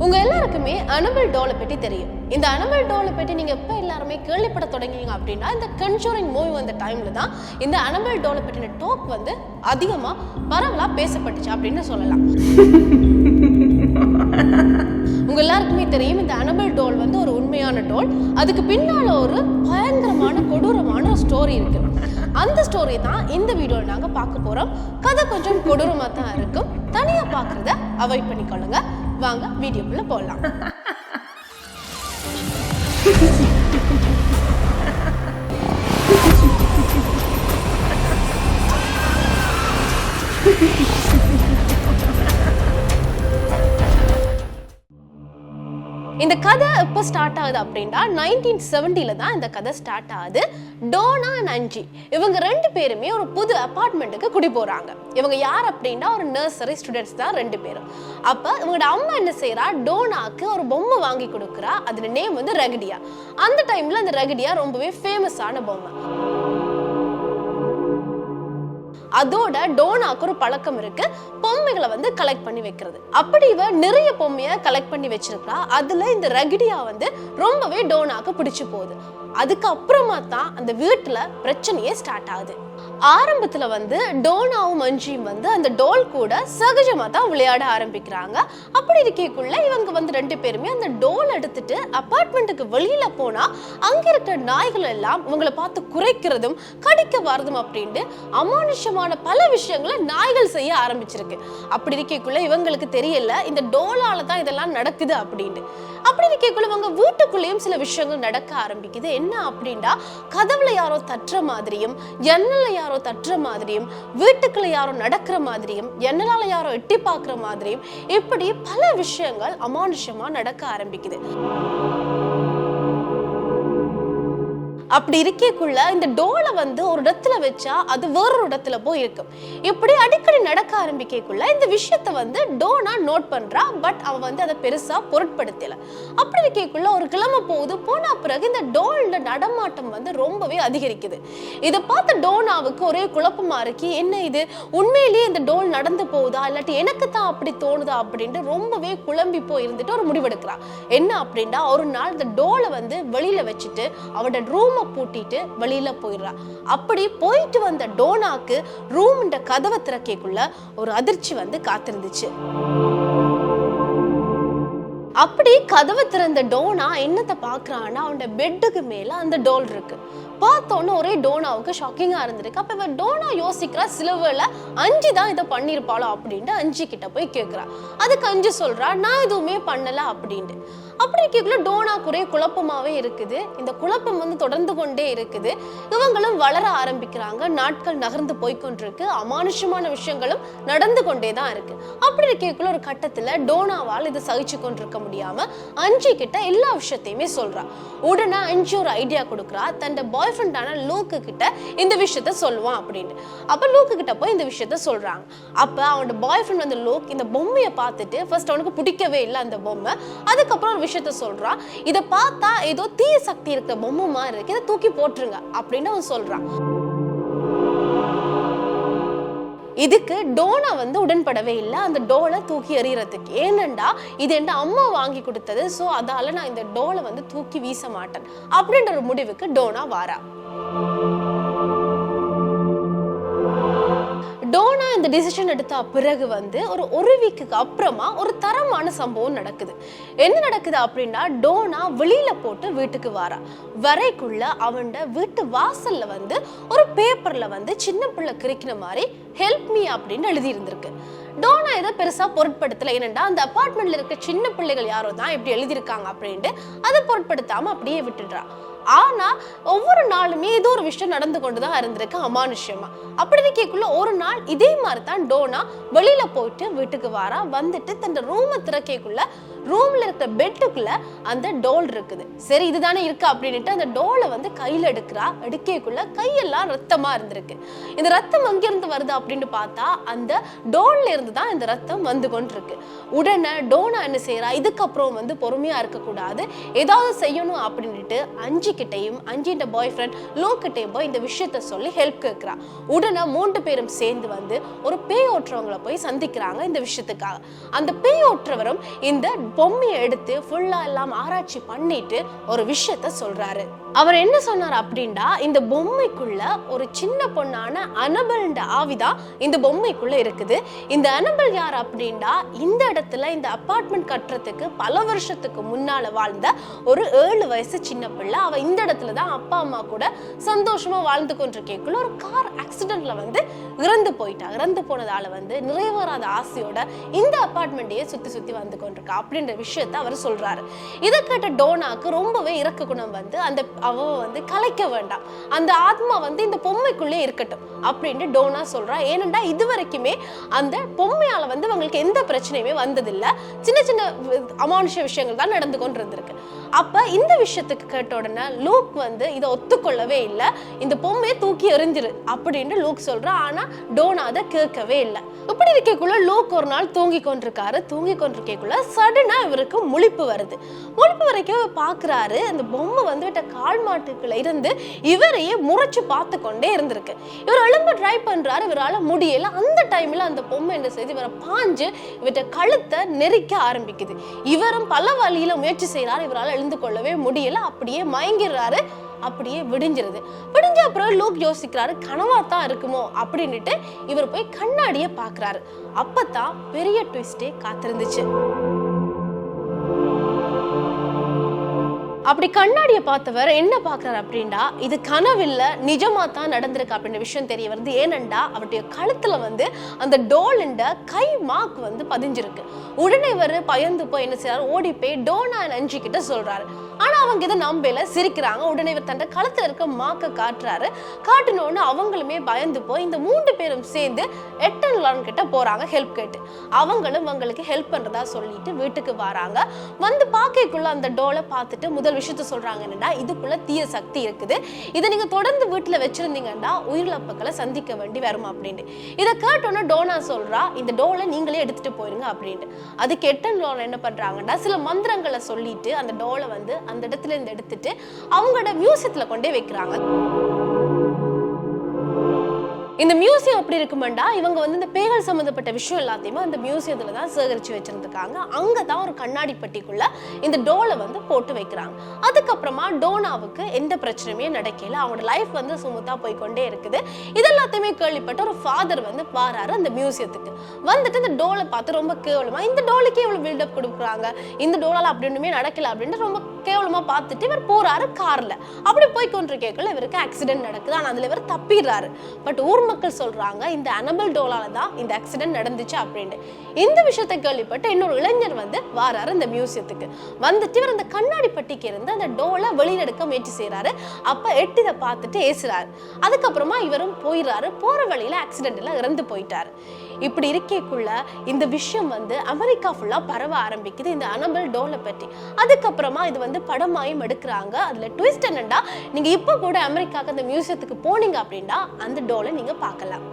உங்க எல்லாருக்குமே அனபெல் டாலை பற்றி தெரியும். இந்த அனபெல் டாலை பற்றி நீங்க எப்ப எல்லாருமே கேள்விப்பட தொடங்கினீங்க அப்படின்னா இந்த கன்ஜூரிங் மூவி வந்த டைம்ல தான் இந்த அனபெல் டாலை பற்றின டாக் வந்து அதிகமா பரவலா பேசப்பட்டுச்சு அப்படின்னு சொல்லலாம். உங்க எல்லாருக்குமே தெரியும் இந்த அனபெல் டால் வந்து ஒரு உண்மையான டால். அதுக்கு பின்னால ஒரு பயங்கரமான கொடூரமான ஒரு ஸ்டோரி இருக்கு. அந்த ஸ்டோரி தான் இந்த வீடியோவில் நாங்க பார்க்க போறோம். கதை கொஞ்சம் கொடூரமா தான் இருக்கும். தனியா பார்க்கறத அவாய்ட் பண்ணிக்கொள்ளுங்க. வாங்க வீடியோக்குள்ள போகலாம். இந்த கதை எப்போ ஸ்டார்ட் ஆகுது அப்படின்னா 1970 தான் இந்த கதை ஸ்டார்ட் ஆகுது. டோனா அண்ட் அஞ்சி இவங்க ரெண்டு பேருமே ஒரு புது அபார்ட்மெண்ட்டுக்கு குடி போறாங்க. இவங்க யார் அப்படின்னா ஒரு நர்சரி ஸ்டூடெண்ட்ஸ் தான் ரெண்டு பேரும். அப்ப இவங்களோட அம்மா என்ன செய்யறா, டோனாக்கு ஒரு பொம்மை வாங்கி கொடுக்குறா. அதோட நேம் வந்து ரகடியா. அந்த டைம்ல அந்த ரகடியா ரொம்பவே ஃபேமஸான பொம்மை. அதோட டோனாக்கு ஒரு பழக்கம் இருக்கு, பொம்மைகளை வந்து கலெக்ட் பண்ணி வைக்கிறது. அப்படி இவ நிறைய பொம்மையை கலெக்ட் பண்ணி வச்சிருக்கா. அதுல இந்த ரகடியா வந்து ரொம்பவே டோனாக்கு பிடிச்சு போகுது. அதுக்கப்புறமா தான் அந்த வீட்டுல பிரச்சனையே ஸ்டார்ட் ஆகுது. ஆரம்பத்துல வந்து டோனாவும் மஞ்சியும் வந்து அந்த டோல் கூட சகஜமா தான் விளையாட ஆரம்பிக்கிறாங்க. அப்படி இருக்கக்குள்ள இவங்க வந்து ரெண்டு பேருமே அந்த டோல் எடுத்துட்டு அபார்ட்மெண்ட்டுக்கு வெளியில போனா அங்க இருக்கிற நாய்கள் எல்லாம் இவங்களை பார்த்து குறைக்கிறதும் கடிக்க வரதும் அப்படின்ட்டு அமானுஷமான பல விஷயங்களை நாய்கள் செய்ய ஆரம்பிச்சிருக்கு. அப்படி இருக்கக்குள்ள இவங்களுக்கு தெரியல இந்த டோலால தான் இதெல்லாம் நடக்குது அப்படின்ட்டு. அப்படி இருக்கக்குள்ள இவங்க வீட்டுக்குள்ளேயும் சில விஷயங்கள் நடக்க ஆரம்பிக்குது. என்ன அப்படின்னா கதவுல யாரோ தட்டுற மாதிரியும், ஜன்னல்ல யாரோ தட்டுற மாதிரியும், வீட்டுக்குள்ள யாரோ நடக்கிற மாதிரியும், ஜன்னலால யாரோ எட்டி பார்க்கிற மாதிரியும், இப்படி பல விஷயங்கள் அமானுஷமா நடக்க ஆரம்பிக்குது. அப்படி இருக்கக்குள்ள இந்த டோலை வந்து ஒரு இடத்துல வச்சா அது வேறொரு இடத்துல போய் இருக்கும். இப்படி அடிக்கடி நடக்க ஆரம்பிக்கக்குள்ள இந்த விஷயத்த வந்து டோனா நோட் பண்றா. பட் அவ வந்து அதை பெருசா பொருட்படுத்தல. அப்படி இருக்கக்குள்ள ஒரு கிழமை போனா பிறகு இந்த டோலோட நடமாட்டம் வந்து ரொம்பவே அதிகரிக்குது. இதை பார்த்த டோனாவுக்கு ஒரே குழப்பமா இருக்கு. என்ன இது, உண்மையிலேயே இந்த டோல் நடந்து போகுதா இல்லாட்டி எனக்கு தான் அப்படி தோணுதா அப்படின்ட்டு ரொம்பவே குழம்பி போய் இருந்துட்டு ஒரு முடிவெடுக்கிறா. என்ன அப்படின்னா ஒரு நாள் இந்த டோலை வந்து வெளியில வச்சுட்டு அவட ரூம் பூட்டிட்டு வெளியில போயிடுறா. அப்படி போயிட்டு வந்த டோனாக்கு ரூம் கதவை திறக்கக்குள்ள ஒரு அதிர்ச்சி வந்து காத்திருந்துச்சு. அப்படி கதவை திறந்த டோனா என்னத்தை பாக்குறான்னா அவனோட பெட்டுக்கு மேல அந்த டோல் இருக்கு. பார்த்தோன்னு ஒரே டோனாவுக்கு ஷாக்கிங்கா இருந்திருக்கு. அப்ப இவன் டோனா யோசிக்கிறா, சிலவேளை அஞ்சி தான் இதை பண்ணிருப்பாளோ அப்படின்ட்டு அஞ்சி கிட்ட போய் கேட்கிறா. அதுக்கு அஞ்சி சொல்றா, நான் எதுவுமே பண்ணல அப்படின்ட்டு. அப்படி கேட்கல டோனாக்கு ஒரே குழப்பமாவே இருக்குது. இந்த குழப்பம் வந்து தொடர்ந்து கொண்டே இருக்குது. இவங்களும் வளர ஆரம்பிக்கிறாங்க. நாட்கள் நகர்ந்து போய்கொண்டிருக்கு. அமானுஷமான விஷயங்களும் நடந்து கொண்டே தான் இருக்கு. அப்படி கேட்கல ஒரு கட்டத்துல டோனாவால் இதை சகிச்சு கொண்டிருக்க முடியாம அஞ்சி கிட்ட எல்லா விஷயத்தையுமே சொல்றா. உடனே அஞ்சி ஒரு ஐடியா கொடுக்குறா, தன்னோட பாய் ஃப்ரெண்டான லூக்கு கிட்ட இந்த விஷயத்த சொல்லுவான் அப்படின்னு. அப்ப லூக்கு கிட்ட போய் இந்த விஷயத்த சொல்றாங்க. அப்ப அவனோட பாய் ஃப்ரெண்ட் வந்து லூக் இந்த பொம்மையை பார்த்துட்டு ஃபர்ஸ்ட் அவனுக்கு பிடிக்கவே இல்லை அந்த பொம்மை. அதுக்கப்புறம் ஒரு விஷயத்த சொல்றான், இதை பார்த்தா ஏதோ தீய சக்தி இருக்கிற பொம்மை மாதிரி இருக்கு, இதை தூக்கி போட்டுருங்க அப்படின்னு அவன் சொல்றான். இதுக்கு டோனா வந்து உடன்படவே இல்லை அந்த டோலை தூக்கி எறியறதுக்கு. ஏனண்டா இது என் அம்மா வாங்கி கொடுத்தது, ஸோ அதால நான் இந்த டோலை வந்து தூக்கி வீச மாட்டேன் அப்படின்ற ஒரு முடிவுக்கு டோனா வாரா. டோனா இந்த டிசிஷன் எடுத்த பிறகு வந்து ஒரு வீக்குக்கு அப்புறமா ஒரு தரமான சம்பவம் நடக்குது. என்ன நடக்குது அப்படின்னா டோனா வெளியில போட்டு வீட்டுக்கு வாரா. வரைக்குள்ள அவன் வீட்டு வாசல்ல வந்து ஒரு பேப்பர்ல வந்து சின்ன பிள்ளை கிரிக்கிற மாதிரி ஹெல்ப் மீ அப்படின்னு எழுதி இருந்திருக்கு. டோனா இதை பெருசா பொருட்படுத்தல. ஏனண்டா அந்த அபார்ட்மெண்ட்ல இருக்க சின்ன பிள்ளைகள் யாரோ தான் இப்படி எழுதியிருக்காங்க அப்படின்ட்டு அதை பொருட்படுத்தாம அப்படியே விட்டுடுறா. ஆனா ஒவ்வொரு நாளுமே ஏதோ ஒரு விஷயம் நடந்து கொண்டுதான் இருந்திருக்கு அமானுஷ்யமா. அப்படி இருக்கக்குள்ள ஒரு நாள் இதே மாதிரி தான் டோனா வெளியில போயிட்டு வீட்டுக்கு வாரா. வந்துட்டு தன் ரூமை திறக்கக்குள்ள ரூம்ல இருக்கிற பெட்டுக்குள்ள அந்த டோல் இருக்குது. சரி இதுதானே இருக்கு அப்படின்ட்டு அந்த டோலை வந்து கையில எடுக்கிறா. எடுக்கக்குள்ள கையெல்லாம் ரத்தமா இருந்திருக்கு. இந்த ரத்தம் அங்கிருந்து வருது அப்படின்னு பார்த்தா அந்த டோல்ல இருந்து தான் இந்த ரத்தம் வந்து கொண்டிருக்கு. உடனே டோனா என்ன செய்யறா, இதுக்கப்புறம் வந்து பொறுமையா இருக்கக்கூடாது, ஏதாவது செய்யணும் அப்படின்ட்டு அஞ்சி கிட்டையும் அஞ்சின்ற பாய் ஃப்ரெண்ட் லோ கிட்டையும் போய் இந்த விஷயத்த சொல்லி ஹெல்ப் கேட்கிறா. உடனே 3 பேரும் சேர்ந்து வந்து ஒரு பேய் ஓட்டுறவங்களை போய் சந்திக்கிறாங்க இந்த விஷயத்துக்காக. அந்த பேய் ஓட்டுறவரும் இந்த பொம்மையை எடுத்து ஃபுல்லா எல்லாம் ஆராய்ச்சி பண்ணிட்டு ஒரு விஷயத்த சொல்றாரு. அவர் என்ன சொன்னார் அப்படின்னா, இந்த பொம்மைக்குள்ள ஒரு சின்ன பொண்ணான அனபல்ன்ற ஆவிதான் இந்த பொம்மைக்குள்ள இருக்குது. இந்த அனபல் யார் அப்படின்னா, இந்த இடத்துல இந்த அபார்ட்மெண்ட் கட்டுறதுக்கு பல வருஷத்துக்கு முன்னால வாழ்ந்த ஒரு 7 வயசு சின்ன பிள்ளை. அவ இந்த இடத்துல தான் அப்பா அம்மா கூட சந்தோஷமா வாழ்ந்து கொண்டிருக்கேக்குள்ள ஒரு கார் ஆக்சிடென்ட்ல வந்து இறந்து போயிட்டா. இறந்து போனதால வந்து நிறைவேறாத ஆசையோட இந்த அபார்ட்மெண்ட்டையே சுத்தி சுத்தி வந்து கொண்டிருக்கா அப்படின்ற விஷயத்த அவர் சொல்றாரு. இதை கேட்ட டோனாக்கு ரொம்பவே இரக்க குணம் வந்து அவ வந்து கலைக்க வேண்டாம், அந்த ஆத்மா வந்து இந்த பொம்மைக்குள்ளே இருக்கட்டும் அப்படின்னு டோனா சொல்றா. ஏனென்றா இது வரைக்குமே அந்த பொம்மையால வந்து அவங்களுக்கு எந்த பிரச்சனையுமே வந்ததில்லை, சின்ன சின்ன அமானுஷ விஷயங்கள் தான் நடந்து கொண்டு இருந்திருக்கு. அப்ப இந்த விஷயத்துக்கு கேட்ட உடனே லூக் வந்து இதை ஒத்துக்கொள்ளவே இல்லை. இந்த பொம்மையை தூக்கி எறிஞ்சிரு அப்படின்னு லூக் சொல்றா. ஆனா டோனா அதை கேட்கவே இல்லை. இப்படி இருக்கக்குள்ள லூக் ஒரு நாள் தூங்கி கொண்டிருக்காரு. தூங்கி கொண்டிருக்கக்குள்ள சடனா இவருக்கு முழிப்பு வருது. முழிப்பு வரைக்கும் பாக்குறாரு, அந்த பொம்மை வந்து விட்ட கால் மாட்டுக்குள்ள இருந்து இவரையே முறைச்சு பார்த்து கொண்டே இருந்திருக்கு. இவர் எழும்ப ட்ரை பண்றாரு, இவரால முடியல. அந்த டைம்ல அந்த பொம்மை என்ன செய்து இவரை பாஞ்சு இவற்ற கழுத்தை நெரிக்க ஆரம்பிக்குது. இவரும் பல வழியில முயற்சி செய்யறாரு, இவரால் எழுந்து கொள்ளவே முடியல. அப்படியே மயங்கிடுறாரு. அப்படியே விடிஞ்சிருது. விடிஞ்ச அப்புறம் லூக் யோசிக்கிறாரு, கனவா தான் இருக்குமோ அப்படின்னுட்டு இவர் போய் கண்ணாடியை பார்க்கறாரு. அப்பதான் பெரிய ட்விஸ்டே காத்திருந்துச்சு. அப்படி கண்ணாடியை பார்த்தவர் என்ன பார்க்கறாரு அப்படின்னா, இது கனவில்ல, நிஜமா தான் நடந்திருக்கு அப்படின்ற விஷயம் தெரிய வருது. ஏனென்றா அவருடைய கழுத்துல வந்து அந்த டோல்ன்ற கை மார்க் வந்து பதிஞ்சிருக்கு. உடனே இவர் பயந்து போய் என்ன செய்யறாரு, ஓடி போய் டோனா நன்றி கிட்ட சொல்றாரு. ஆனா அவங்க இதை நம்பல, சிரிக்கிறாங்க. உடனே இவர் தன் கழுத்துல இருக்க மார்க்கை காட்டுறாரு. காட்டினோன்னு அவங்களுமே பயந்து போய் இந்த 3 பேரும் சேர்ந்து எட்டன் லான் கிட்ட போறாங்க ஹெல்ப் கேட்டு. அவங்களும் அவங்களுக்கு ஹெல்ப் பண்றதா சொல்லிட்டு வீட்டுக்கு வராங்க. வந்து பாக்கைக்குள்ள அந்த டோலை பார்த்துட்டு முதல் விஷயத்த சொல்றாங்க என்னன்னா, இதுக்குள்ள தீய சக்தி இருக்குது, இதை நீங்க தொடர்ந்து வீட்டுல வச்சிருந்தீங்கன்னா உயிரிழப்புகளை சந்திக்க வேண்டி வரும் அப்படின்னு. இதை கேட்டோன்னா டோனா சொல்றா, இந்த டோலை நீங்களே எடுத்துட்டு போயிருங்க அப்படின்ட்டு. அதுக்கு எட்டன் லான் என்ன பண்றாங்கன்னா, சில மந்திரங்களை சொல்லிட்டு அந்த டோலை வந்து அந்த இடத்துல இருந்து எடுத்துட்டு அவங்களோட மியூசியத்துல கொண்டே வைக்கிறாங்க. இந்த மியூசியம் எப்படி இருக்குமெண்டா, இவங்க வந்து இந்த பேய்கள் சம்பந்தப்பட்ட விஷயம் எல்லாத்தையுமே அந்த மியூசியத்துல தான் சேகரிச்சு வச்சிருந்துருக்காங்க. அங்கதான் ஒரு கண்ணாடி பெட்டிக்குள்ள இந்த டோலை வந்து போட்டு வைக்கிறாங்க. அதுக்கப்புறமா டோனாவுக்கு எந்த பிரச்சனையுமே நடக்கல, அவனோட லைஃப் வந்து சுமூத்தா போய்கொண்டே இருக்குது. இதெல்லாத்தையுமே கேள்விப்பட்ட ஒரு ஃபாதர் வந்து பாராரு அந்த மியூசியத்துக்கு. வந்துட்டு இந்த டோலை பார்த்து ரொம்ப கேவலமா, இந்த டோலுக்கே இவ்வளவு பில்டப் கொடுக்குறாங்க, இந்த டோலால அப்படி ஒண்ணுமே நடக்கல அப்படின்னு ரொம்ப கேவலமா பார்த்துட்டு இவர் போறாரு கார்ல. அப்படி போய் கொண்டிருக்கேக்குள்ள இவருக்கு ஆக்சிடென்ட் நடக்குது. ஆனா அதுல இவர் தப்பிடுறாரு. பட் ஊர் மக்கள் சொல்றாங்க, இந்த அனபல் டோலால தான் இந்த ஆக்சிடென்ட் நடந்துச்சு அப்படின்னு. இந்த விஷயத்தை கேள்விப்பட்டு இன்னொரு இளைஞர் வந்து வாராரு இந்த மியூசியத்துக்கு. வந்துட்டு இவர் அந்த கண்ணாடி பட்டிக்கு இருந்து அந்த டோலை வெளியில எடுக்க முயற்சி செய்யறாரு. அப்ப இதை பார்த்துட்டு ஏசுறாரு. அதுக்கப்புறமா இவரும் போயிடுறாரு. போற வழியில ஆக்சிடென்ட்ல இறந்து போயிட்டாரு. இப்படி இருக்கேக்குள்ள இந்த விஷயம் வந்து அமெரிக்கா ஃபுல்லா பரவ ஆரம்பிக்குது, இந்த அனபல் டோலை பற்றி. அதுக்கப்புறமா இது வந்து படமாயும் எடுக்கிறாங்க. அதுல ட்விஸ்ட் என்னன்னா, நீங்க இப்ப கூட அமெரிக்காக்கு அந்த மியூசியத்துக்கு போனீங்க அப்படின்னா அந்த டோலை நீங்க பார்க்கலாம்.